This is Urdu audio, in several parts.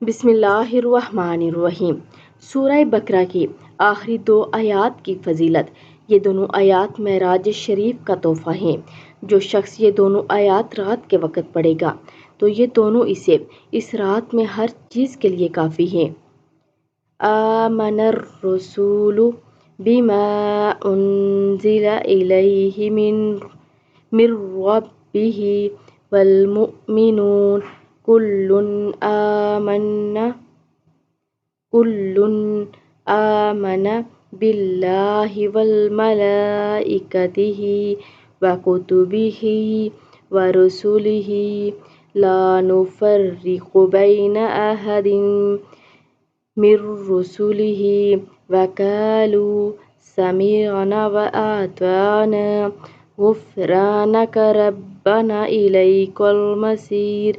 بسم اللہ الرحمن الرحیم۔ سورہ بقرہ کی آخری 2 آیات کی فضیلت۔ یہ دونوں آیات معراج شریف کا تحفہ ہیں۔ جو شخص یہ دونوں آیات رات کے وقت پڑھے گا تو یہ دونوں اسے اس رات میں ہر چیز کے لیے کافی ہیں۔ آمن الرسول بما انزل الیہ من ربہ والمؤمنون كل آمن بالله وملائكته وكتبه ورسله لا نفرق بين أحد من رسله وقالوا سمعنا وأطعنا غفرانك ربنا إليك المصير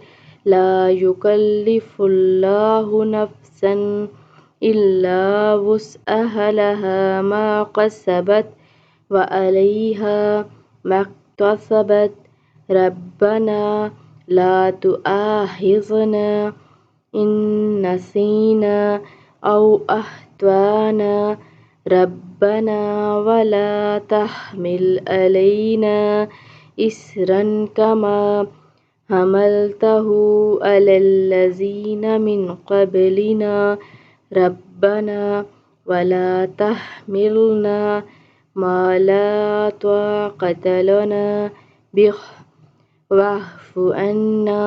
لا يكلف الله نفسا إلا وسعها لها ما كسبت وعليها ما اكتسبت ربنا لا تؤاخذنا إن نسينا أو أخطأنا ربنا ولا تحمل علينا إصرا كما حملته على الذين من قبلنا ربنا ولا تحملنا ما لا طاقة لنا به واعف عنا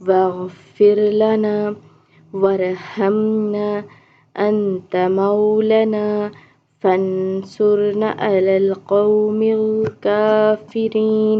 واغفر لنا وارحمنا أنت مولانا فانصرنا على القوم الكافرين۔